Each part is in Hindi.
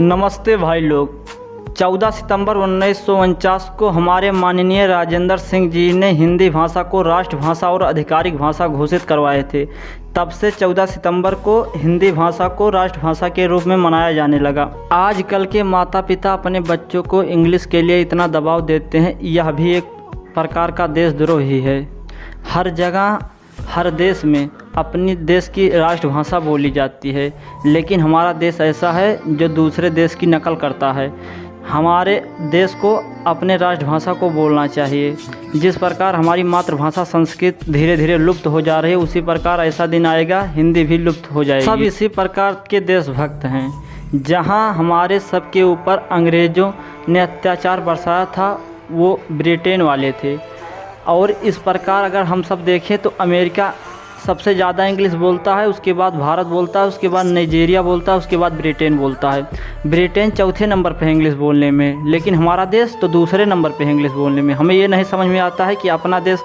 नमस्ते भाई लोग। 14 सितंबर 1949 को हमारे माननीय राजेंद्र सिंह जी ने हिंदी भाषा को राष्ट्रभाषा और आधिकारिक भाषा घोषित करवाए थे। तब से 14 सितंबर को हिंदी भाषा को राष्ट्रभाषा के रूप में मनाया जाने लगा। आजकल के माता पिता अपने बच्चों को इंग्लिश के लिए इतना दबाव देते हैं, यह भी एक प्रकार का देशद्रोह ही है। हर जगह हर देश में अपनी देश की राष्ट्रभाषा बोली जाती है, लेकिन हमारा देश ऐसा है जो दूसरे देश की नकल करता है। हमारे देश को अपने राष्ट्रभाषा को बोलना चाहिए। जिस प्रकार हमारी मातृभाषा संस्कृत धीरे धीरे लुप्त हो जा रही है, उसी प्रकार ऐसा दिन आएगा हिंदी भी लुप्त हो जाएगी। सब इसी प्रकार के देशभक्त हैं। जहां हमारे सबके ऊपर अंग्रेज़ों ने अत्याचार बरसाया था, वो ब्रिटेन वाले थे। और इस प्रकार अगर हम सब देखें तो अमेरिका सबसे ज़्यादा इंग्लिश बोलता है, उसके बाद भारत बोलता है, उसके बाद नाइजीरिया बोलता है, उसके बाद ब्रिटेन बोलता है। ब्रिटेन चौथे नंबर पे है इंग्लिश बोलने में, लेकिन हमारा देश तो दूसरे नंबर पे है इंग्लिश बोलने में। हमें ये नहीं समझ में आता है कि अपना देश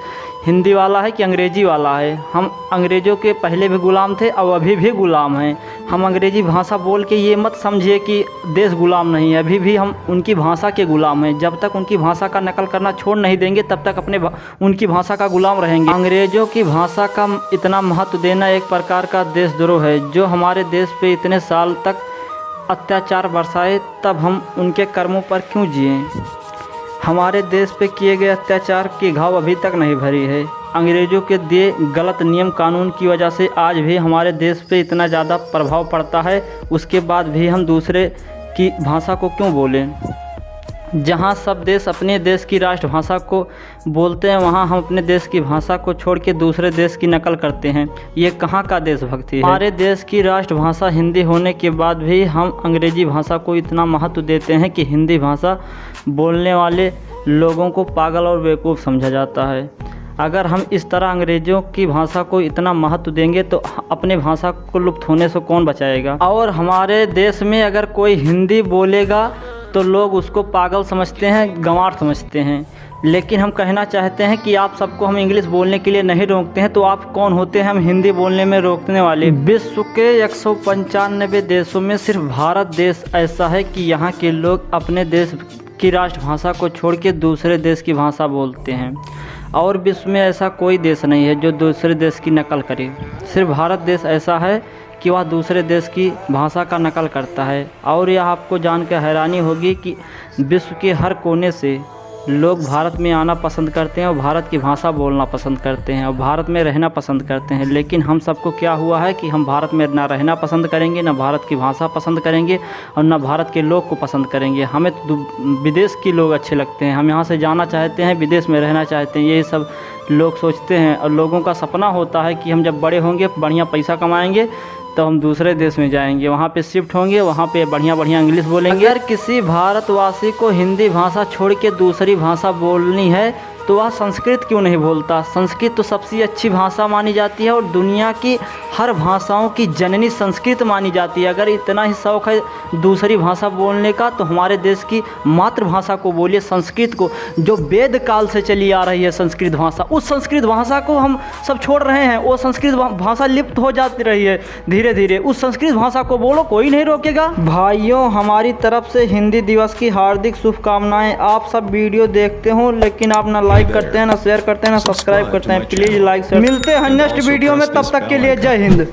हिंदी वाला है कि अंग्रेज़ी वाला है। हम अंग्रेज़ों के पहले भी ग़ुलाम थे और अभी भी ग़ुलाम हैं। हम अंग्रेज़ी भाषा बोल के ये मत समझिए कि देश ग़ुलाम नहीं है, अभी भी हम उनकी भाषा के ग़ुलाम हैं। जब तक उनकी भाषा का नकल करना छोड़ नहीं देंगे, तब तक उनकी भाषा का ग़ुलाम रहेंगे। अंग्रेज़ों की भाषा का इतना महत्व देना एक प्रकार का देशद्रोह है। जो हमारे देश पे इतने साल तक अत्याचार बरसाए, तब हम उनके कर्मों पर क्यों जिएं? हमारे देश पे किए गए अत्याचार की घाव अभी तक नहीं भरी है। अंग्रेज़ों के दिए गलत नियम कानून की वजह से आज भी हमारे देश पे इतना ज़्यादा प्रभाव पड़ता है। उसके बाद भी हम दूसरे की भाषा को क्यों बोलें? जहाँ सब देश अपने देश की राष्ट्रभाषा को बोलते हैं, वहाँ हम अपने देश की भाषा को छोड़ के दूसरे देश की नकल करते हैं। ये कहाँ का देशभक्ति है? हमारे देश की राष्ट्रभाषा हिंदी होने के बाद भी हम अंग्रेज़ी भाषा को इतना महत्व देते हैं कि हिंदी भाषा बोलने वाले लोगों को पागल और बेवकूफ़ समझा जाता है। अगर हम इस तरह अंग्रेज़ों की भाषा को इतना महत्व देंगे तो अपने भाषा को लुप्त होने से कौन बचाएगा? और हमारे देश में अगर कोई हिंदी बोलेगा तो लोग उसको पागल समझते हैं, गंवार समझते हैं। लेकिन हम कहना चाहते हैं कि आप सबको हम इंग्लिश बोलने के लिए नहीं रोकते हैं, तो आप कौन होते हैं हम हिंदी बोलने में रोकने वाले? विश्व के 195 देशों में सिर्फ भारत देश ऐसा है कि यहाँ के लोग अपने देश की राष्ट्रभाषा को छोड़ के दूसरे देश की भाषा बोलते हैं। और विश्व में ऐसा कोई देश नहीं है जो दूसरे देश की नकल करे। सिर्फ भारत देश ऐसा है कि वह दूसरे देश की भाषा का नकल करता है। और यह आपको जानकर हैरानी होगी कि विश्व के हर कोने से लोग भारत में आना पसंद करते हैं और भारत की भाषा बोलना पसंद करते हैं और भारत में रहना पसंद करते हैं। लेकिन हम सबको क्या हुआ है कि हम भारत में ना रहना पसंद करेंगे, ना भारत की भाषा पसंद करेंगे और ना भारत के लोग को पसंद करेंगे। हमें तो विदेश के लोग अच्छे लगते हैं, हम यहाँ से जाना चाहते हैं, विदेश में रहना चाहते हैं। ये सब लोग सोचते हैं और लोगों का सपना होता है कि हम जब बड़े होंगे, बढ़िया पैसा कमाएंगे, तो हम दूसरे देश में जाएंगे, वहाँ पे शिफ्ट होंगे, वहाँ पे बढ़िया बढ़िया इंग्लिश बोलेंगे। अगर किसी भारतवासी को हिंदी भाषा छोड़ के दूसरी भाषा बोलनी है तो वह संस्कृत क्यों नहीं बोलता? संस्कृत तो सबसे अच्छी भाषा मानी जाती है और दुनिया की हर भाषाओं की जननी संस्कृत मानी जाती है। अगर इतना ही शौक़ है दूसरी भाषा बोलने का, तो हमारे देश की मातृभाषा को बोलिए, संस्कृत को, जो वेद काल से चली आ रही है संस्कृत भाषा। उस संस्कृत भाषा को हम सब छोड़ रहे हैं, वो संस्कृत भाषा लिप्त हो जाती रही है धीरे धीरे। उस संस्कृत भाषा को बोलो, कोई नहीं रोकेगा। भाइयों, हमारी तरफ से हिंदी दिवस की हार्दिक शुभकामनाएं। आप सब वीडियो देखते हो, लेकिन आप ना लाइक करते हैं, ना शेयर करते हैं, ना सब्सक्राइब करते हैं। Please like share. मिलते हैं नेक्स्ट वीडियो में, तब तक के लिए जय हिंद।